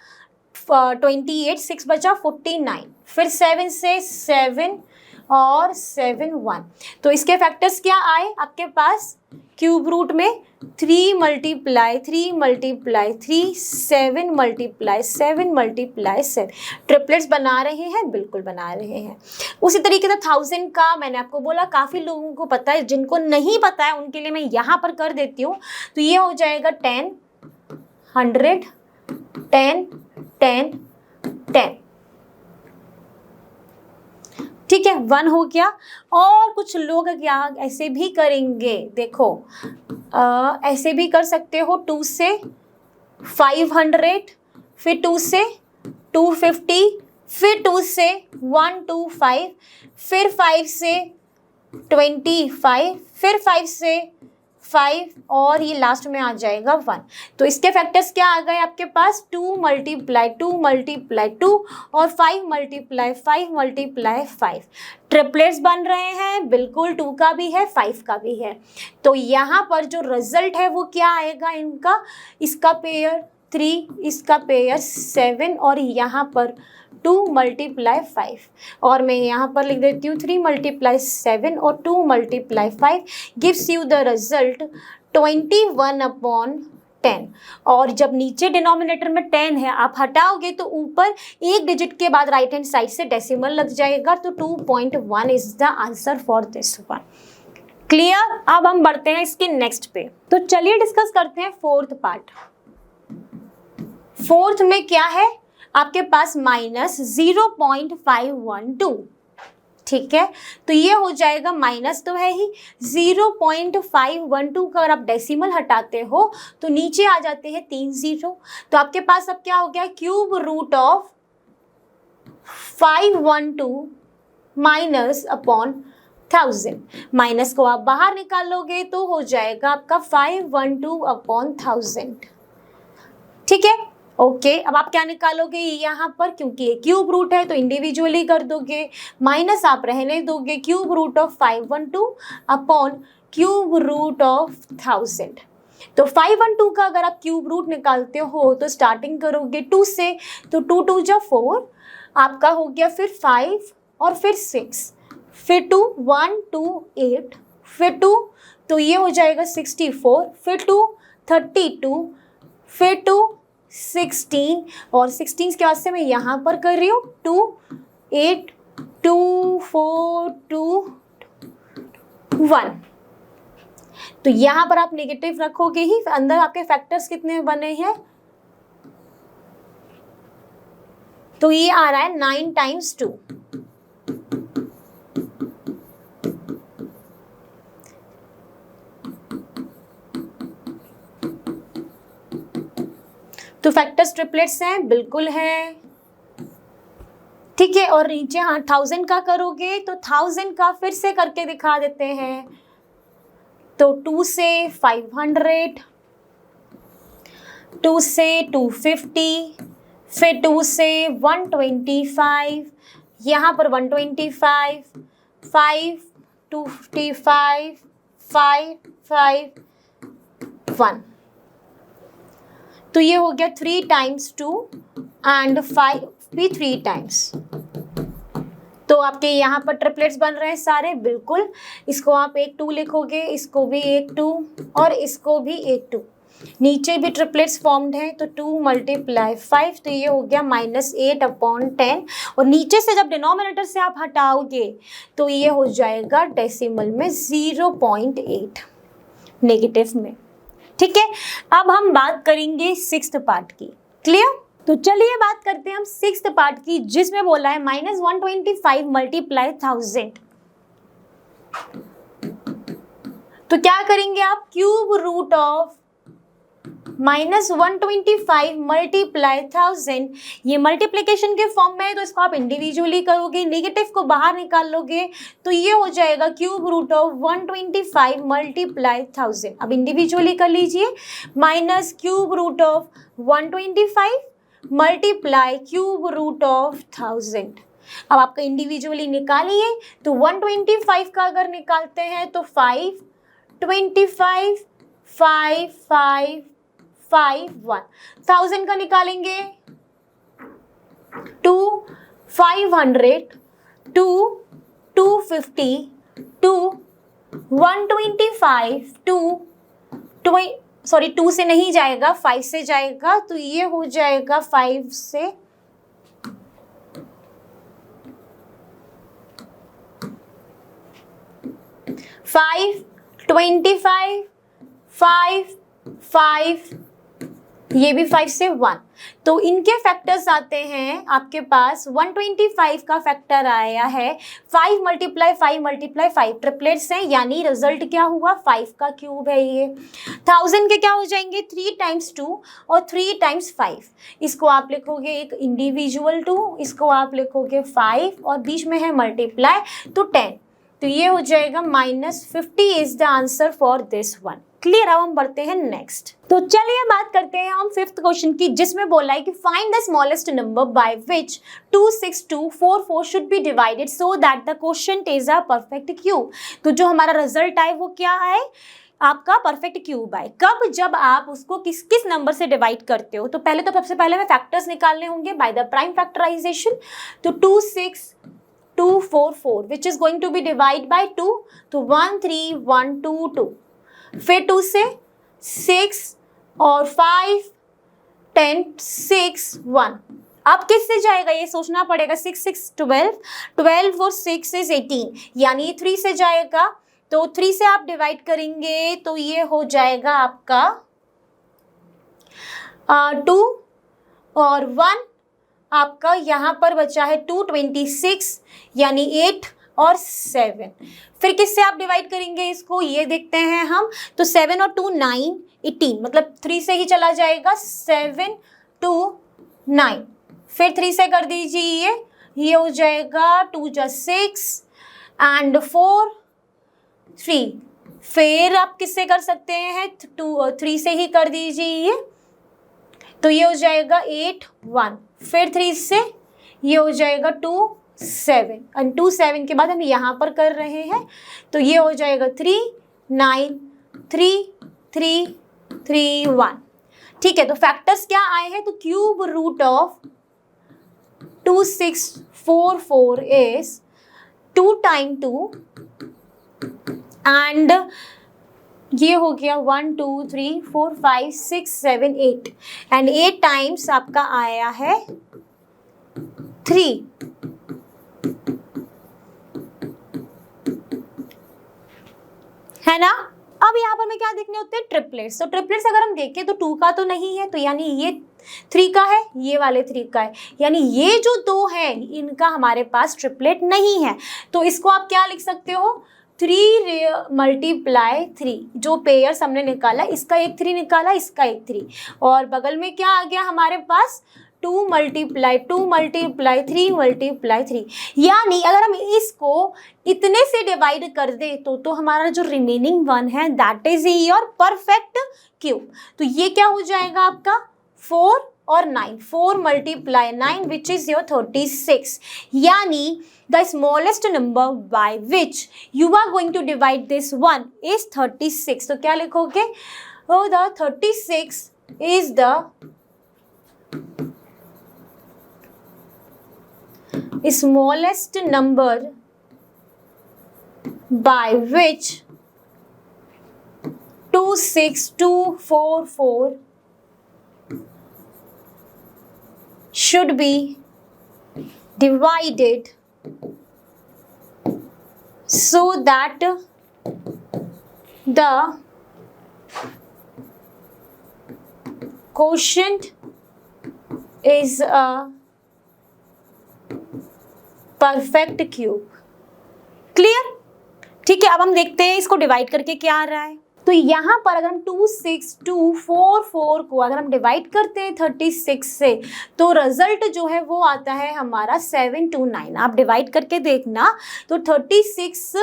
28, 6 बचा 49, फिर 7 से 7 और 7 1। तो इसके फैक्टर्स क्या आए आपके पास क्यूब रूट में, 3 multiply 3 multiply 3, 7 multiply 7 multiply 7। Triplets बना रहे हैं, बिल्कुल बना रहे हैं। उसी तरीके से 1000 का मैंने आपको बोला काफ़ी लोगों को पता है, जिनको नहीं पता है उनके लिए मैं यहाँ पर कर देती हूँ। तो ये हो जाएगा 10 100 10 10 10। ठीक है, 1 हो गया। और कुछ लोग क्या ऐसे भी करेंगे, देखो ऐसे भी कर सकते हो, 2 से 500, फिर 2 से 250, फिर 2 से 125, फिर 5 से 25, फिर 5 से 5, और ये लास्ट में आ जाएगा 1। तो इसके फैक्टर्स क्या आ गए आपके पास, 2 मल्टीप्लाई 2 मल्टीप्लाई 2 और 5 मल्टीप्लाई 5 मल्टीप्लाई 5। ट्रिपलेट्स बन रहे हैं, बिल्कुल 2 का भी है 5 का भी है। तो यहाँ पर जो रिजल्ट है वो क्या आएगा इनका, इसका पेयर 3, इसका पेयर 7, और यहाँ पर 2 मल्टीप्लाई 5, और मैं यहाँ पर लिख देती हूँ 3 मल्टीप्लाई 7 और 2 multiply 5 gives you the result 21/10। और जब नीचे डिनोमिनेटर में 10 है आप हटाओगे तो ऊपर एक डिजिट के बाद राइट हैंड साइड से डेसिमल लग जाएगा, तो 2.1 is the answer for this one. Clear. अब हम बढ़ते हैं इसके नेक्स्ट पे, तो चलिए डिस्कस करते हैं फोर्थ पार्ट। फोर्थ में क्या है आपके पास -0.512। ठीक है, तो ये हो जाएगा, माइनस तो है ही, 0.512 का अगर आप डेसिमल हटाते हो तो नीचे आ जाते हैं 3 0। तो आपके पास अब क्या हो गया, cube root of 512 minus upon 1000। माइनस को आप बाहर निकालोगे तो हो जाएगा आपका 512/1000। ठीक है, ओके। अब आप क्या निकालोगे यहाँ पर, क्योंकि ये क्यूब रूट है तो इंडिविजुअली कर दोगे, माइनस आप रहने दोगे, cube root of 512 upon cube root of 1000। तो 512 का अगर आप क्यूब रूट निकालते हो तो स्टार्टिंग करोगे 2 से, तो 2 2 जा 4 आपका हो गया, फिर 5 और फिर 6, फिर 2 1 2 8, फिर 2, तो ये हो जाएगा 64, फिर 2 32, फिर 2 16, और 16 के बाद से मैं यहाँ पर कर रही हूँ 2 8 2 4 2 1। तो यहाँ पर आप नेगेटिव रखोगे ही, अंदर आपके फैक्टर्स कितने बने हैं, तो ये आ रहा है 9 टाइम्स 2। तो फैक्टर्स ट्रिपलेट्स हैं, बिल्कुल है। ठीक है, और नीचे हाँ 1000 का करोगे तो 1000 का फिर से करके दिखा देते हैं। तो 2 से 500, 2 से 250, फिर 2 से 125, यहाँ पर 125, 5 255 5 5 1। तो ये हो गया 3 टाइम्स 2 एंड 5 भी 3 टाइम्स। तो आपके यहाँ पर ट्रिपलेट्स बन रहे हैं सारे, बिल्कुल। इसको आप एक 2 लिखोगे, इसको भी एक 2 और इसको भी एक 2। नीचे भी ट्रिपलेट्स फॉर्म्ड हैं, तो 2 × 5, तो ये हो गया -8/10। और नीचे से जब डिनोमिनेटर से आप हटाओगे तो ये हो जाएगा डेसिमल में 0.8 नेगेटिव में। ठीक है, अब हम बात करेंगे 6th पार्ट की। क्लियर? तो चलिए बात करते हैं हम 6th पार्ट की, जिसमें बोला है -125 × 1000। तो क्या करेंगे आप? क्यूब रूट ऑफ -125 × 1000, ये मल्टीप्लिकेशन के फॉर्म में है, तो इसको आप इंडिविजुअली करोगे, नेगेटिव को बाहर निकाल लोगे, तो ये हो जाएगा क्यूब रूट ऑफ 125 × 1000। अब इंडिविजुअली कर लीजिए, minus cube root of 125 multiply cube root of 1000। अब आपका इंडिविजुअली निकालिए, तो 125 का अगर निकालते हैं तो 5 25 5 5 5 1। 1000 का निकालेंगे 2 500 2 250 2 125 2 से नहीं जाएगा, 5 से जाएगा, तो ये हो जाएगा 5 से 5 25 5 5, ये भी 5 से 1। तो इनके फैक्टर्स आते हैं आपके पास, 125 का फैक्टर आया है 5 × 5 ट्रिपलेट्स हैं, यानी रिजल्ट क्या हुआ? 5 का क्यूब है ये। 1000 के क्या हो जाएंगे? 3 टाइम्स 2 और 3 टाइम्स 5। इसको आप लिखोगे एक इंडिविजुअल 2, इसको आप लिखोगे 5 और बीच में है मल्टीप्लाई, तो 10। तो ये हो जाएगा -50 is the answer for this one. Clear? अब हम बढ़ते हैं नेक्स्ट। तो चलिए बात करते हैं हम 5th क्वेश्चन की, जिसमें बोला है कि find the smallest number by which 26244 should be divided so that the quotient is a perfect cube. तो जो हमारा रिजल्ट आए वो क्या है? आपका परफेक्ट क्यूब आए। कब? जब आप उसको किस किस नंबर से डिवाइड करते हो। तो पहले तो सबसे पहले हमें फैक्टर्स निकालने होंगे बाय द प्राइम फैक्टराइजेशन। तो 26244 which is going to be divide by 2, तो 13122। फिर 2 से 6 और 5 10 6 1। अब किससे जाएगा ये सोचना पड़ेगा। 6 6 12 12 और 6 इज 18, यानी 3 से जाएगा। तो 3 से आप डिवाइड करेंगे तो ये हो जाएगा आपका 2 और 1 आपका यहाँ पर बचा है 226, यानी 8 और 7। फिर किससे आप डिवाइड करेंगे इसको, ये देखते हैं हम। तो 7 और 2 9 18, मतलब 3 से ही चला जाएगा। 7 2 9, फिर 3 से कर दीजिए, ये हो जाएगा 2 + 6 एंड 4 3। फिर आप किससे कर सकते हैं? 3 से ही कर दीजिए, तो ये हो जाएगा 8 1। फिर 3 से ये हो जाएगा 2 7 और 2 7 के बाद हम यहाँ पर कर रहे हैं, तो ये हो जाएगा 3 9 3 3 3 1। ठीक है, तो फैक्टर्स क्या आए हैं? तो cube root of 2644 is 2 time 2 and ये हो गया 1 2 3 4 5 6 7 8 एंड 8 टाइम्स आपका आया है 3। है ना? अब यहाँ पर मैं क्या देखने होते हैं? ट्रिपलेट्स। तो ट्रिपलेट्स अगर हम देखें तो 2 का तो नहीं है, तो यानी ये 3 का है, ये वाले 3 का है, यानी ये जो 2 है इनका हमारे पास ट्रिपलेट नहीं है। तो इसको आप क्या लिख सकते हो? 3 × 3। जो पेयर्स हमने निकाला, इसका एक 3 निकाला, इसका एक 3, और बगल में क्या आ गया हमारे पास? 2 × 3 × 3। यानी अगर हम इसको इतने से डिवाइड कर दे तो हमारा जो रिमेनिंग वन है that is your perfect cube. तो ये क्या हो जाएगा आपका? 4 और 9, 4 मल्टीप्लाई 9 विच इज योर 36, यानी the smallest number by which you are going to divide this one is 36. तो क्या लिखोगे? The 36 is the smallest number by which 26244 should be divided so that the quotient is a perfect cube. Clear? ठीक है, अब हम देखते हैं इसको डिवाइड करके क्या आ रहा है. तो यहाँ पर अगर हम 26244 को अगर हम डिवाइड करते हैं 36 से तो रिजल्ट जो है वो आता है हमारा 729. आप डिवाइड करके देखना. तो 36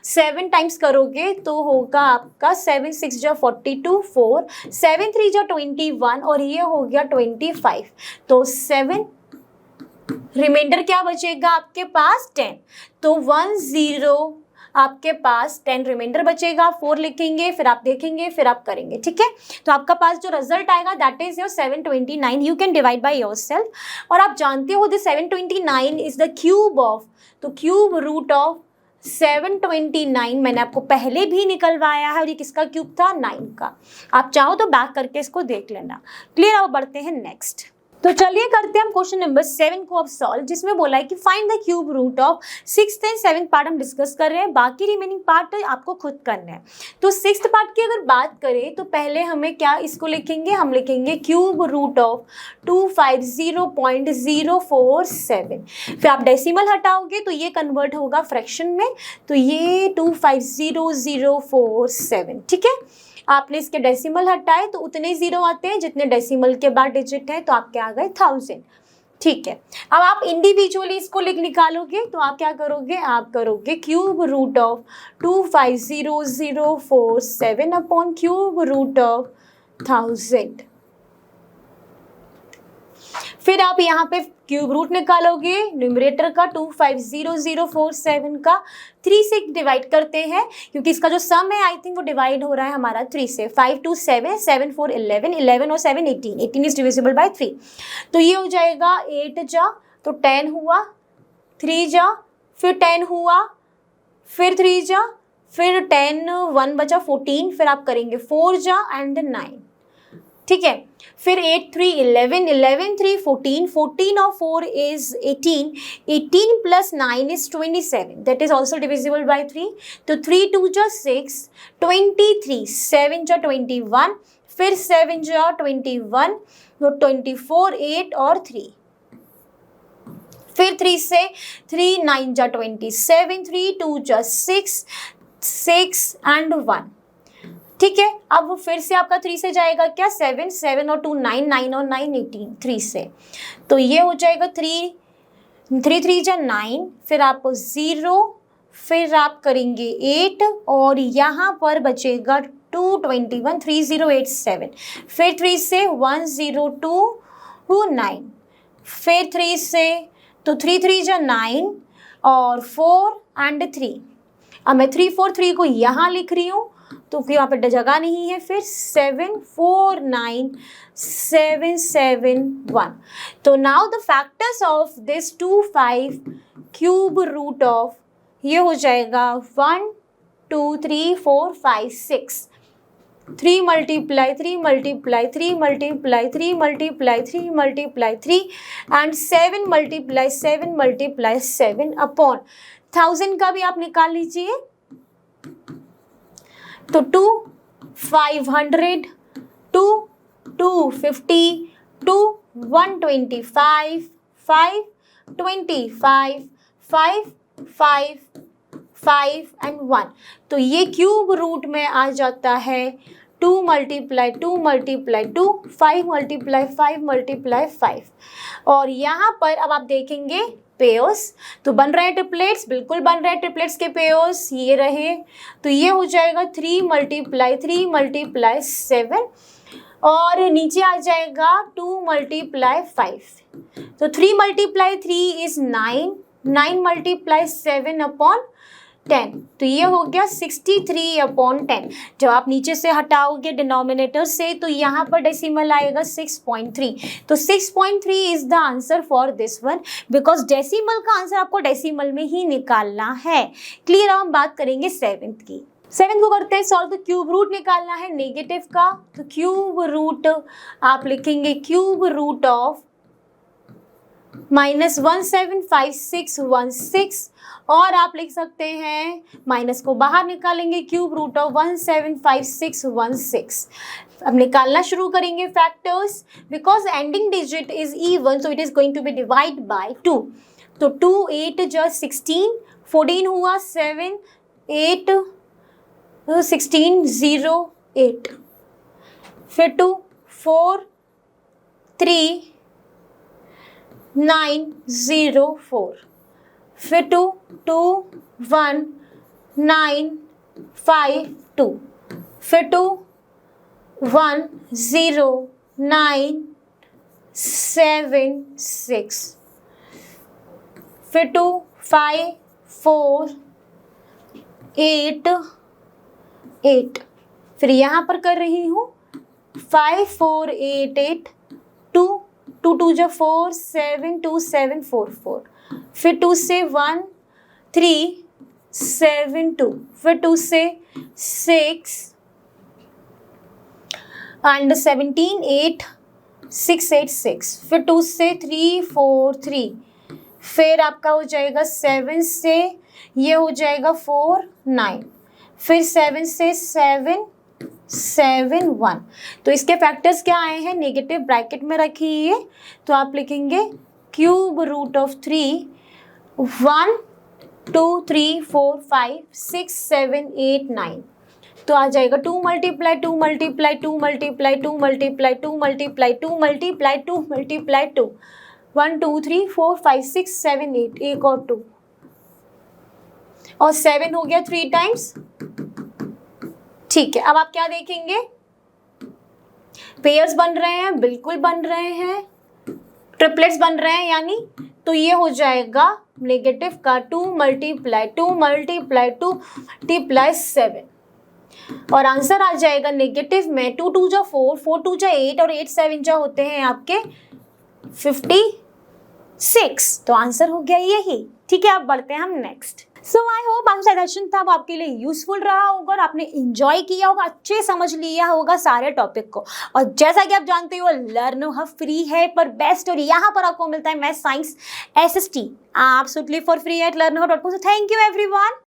7 टाइम्स करोगे तो होगा आपका 7 6 जा 42, 4 7 3 जा 21 और ये हो गया 25. तो 7 रिमाइंडर क्या बचेगा आपके पास? 10. तो 1 0 आपके पास 10 रिमाइंडर बचेगा. 4 लिखेंगे, फिर आप देखेंगे, फिर आप करेंगे. ठीक है, तो आपका पास जो रिजल्ट आएगा that is your 729. You can divide by yourself. और आप जानते हो the 729 is the cube of, तो क्यूब रूट ऑफ 729 मैंने आपको पहले भी निकलवाया है और ये किसका क्यूब था? 9 का. आप चाहो तो बैक करके इसको देख लेना. क्लियर? अब बढ़ते हैं नेक्स्ट. तो चलिए करते हैं हम क्वेश्चन नंबर 7 को अब सॉल्व, जिसमें बोला है कि find the cube root of 6th and 7th part हम डिस्कस कर रहे हैं, बाकी रिमेनिंग पार्ट आपको खुद करना है. तो 6th पार्ट की अगर बात करें तो पहले हमें क्या इसको लिखेंगे? हम लिखेंगे क्यूब रूट ऑफ 250.047. फिर आप डेसिमल हटाओगे तो ये कन्वर्ट होगा फ्रैक्शन में, तो ये 250,047. ठीक है, आपने इसके डेसिमल हटाए तो उतने जीरो आते हैं जितने डेसिमल के बाद डिजिट है, तो आपके आ गए 1000. ठीक है, अब आप इंडिविजुअली इसको निकालोगे तो आप क्या करोगे? आप करोगे cube root of 250,047 upon cube root of 1000. फिर आप यहाँ पे क्यूब रूट निकालोगे न्यूमरेटर का 250,047 का 3 से डिवाइड करते हैं क्योंकि इसका जो सम है आई थिंक वो डिवाइड हो रहा है हमारा 3 से. 5 2 7 7 4 11 11 और 7 18 18 इज डिविजिबल बाय 3. तो ये हो जाएगा 8 जा तो 10 हुआ, 3 जा फिर 10 हुआ, फिर 3 जा फिर 10 1 बचा 14, फिर आप करेंगे 4 जा एंड 9. ठीक है, फिर 8 3 11 11 3 14 14 और 4 is 18 18 plus 9 is 27 that is also divisible by 3. तो 3 2 जा 6 23 7 जा 21 फिर 7 जा 21 तो 24 8 और 3 फिर 3 से 3 9 जा 27 3 2 जा 6 6 एंड 1. ठीक है, अब फिर से आपका 3 से जाएगा क्या? 7 7 और 2 9 9 और 9 18 3 से, तो ये हो जाएगा 3 3 जा 9 फिर आपको 0 फिर आप करेंगे 8 और यहाँ पर बचेगा 221 3087 फिर 3 से 102 9 फिर 3 से तो 3 3 जा 9 और 4 एंड 3. अब मैं 3 4 3 को यहाँ लिख रही हूँ तो फिर यहाँ पे जगह नहीं है. फिर 749771. तो now the factors of this 25 cube root of ये हो जाएगा 1 2 3 4 5 6 3 multiply 3 multiply 3 multiply 3 multiply 3 multiply 3 and 7 multiply 7 multiply 7 upon 1000 का भी आप निकाल लीजिए. तो 2 500 2 250 2 125 5 25 5 5 5 एंड 1. तो ये क्यूब रूट में आ जाता है 2 मल्टीप्लाई 2 मल्टीप्लाई 2 5 मल्टीप्लाई 5 मल्टीप्लाई 5. और यहाँ पर अब आप देखेंगे पेयर्स तो बन रहे हैं ट्रिपलेट्स, बिल्कुल बन रहे हैं ट्रिपलेट्स के पेयर्स ये रहे. तो ये हो जाएगा 3 मल्टीप्लाई 3 मल्टीप्लाई 7 और नीचे आ जाएगा 2 मल्टीप्लाई 5, तो 3 मल्टीप्लाई 3 इज 9, 9 मल्टीप्लाई 7 अपॉन 10, तो ये हो गया 63 अपॉन 10। जब आप नीचे से हटाओगे डिनोमिनेटर से तो यहाँ पर डेसिमल आएगा 6.3, तो 6.3 is the answer for this one, because decimal का आंसर आपको डेसिमल में ही निकालना है। क्लियर। अब हम बात करेंगे 7th की। 7th को करते हैं सॉल्व। तो क्यूब रूट निकालना है नेगेटिव का, तो क्यूब रूट आप लिखेंगे क्यूब रूट ऑफ -175616, और आप लिख सकते हैं माइनस को बाहर निकालेंगे क्यूब रूट ऑफ 175616। अब निकालना शुरू करेंगे factors, because ending digit is even, so it is going to be divide by 2, तो 2 8 just 16, 14 हुआ 7 8 16 0 8, फिर 2 4 3 9 0 4, फिर 2 2 1 9 5 2, फिर 2 1 0 9 7 6, फिर 2 5 4 8 8, फिर यहाँ पर कर रही हूँ 5 4 8 8 2 2 2 जा 4 7 2 7 4 4, फिर 2 से 1 3 7 2, फिर 2 से 6 एंड 17 8 6 8 6, फिर 2 से 3 4 3, फिर आपका हो जाएगा 7 से ये हो जाएगा 4 9, फिर 7 से 7 7 1, तो इसके फैक्टर्स क्या आए हैं नेगेटिव ब्रैकेट में रखिए, तो आप लिखेंगे क्यूब रूट ऑफ 3 1 2 3 4 5 6 7 8 9, तो आ जाएगा 2 multiply 2 multiply 2 multiply 2 multiply 2 multiply 2 multiply 2 multiply 2 1 2 3 4 5 6 7 8, एक और 2 और 7 हो गया 3 टाइम्स। ठीक है, अब आप क्या देखेंगे, पेयर्स बन रहे हैं, बिल्कुल बन रहे हैं, ट्रिपलेट्स बन रहे हैं यानी, तो ये हो जाएगा नेगेटिव का 2 मल्टीप्लाई 2 मल्टीप्लाई 2 मल्टीप्लाई 7, और आंसर आ जाएगा नेगेटिव में 2 2 जा 4 4 2 जा 8 और 8 7 जा होते हैं आपके 56, तो आंसर हो गया यही। ठीक है, अब बढ़ते हैं हम नेक्स्ट। सो आई होप आज का सेशन था वो आपके लिए यूजफुल रहा होगा और आपने इंजॉय किया होगा, अच्छे समझ लिया होगा सारे टॉपिक को। और जैसा कि आप जानते हो लर्न हब फ्री है पर बेस्ट, और यहाँ पर आपको मिलता है math science SST absolutely for free eight learnhub.com। So thank you everyone.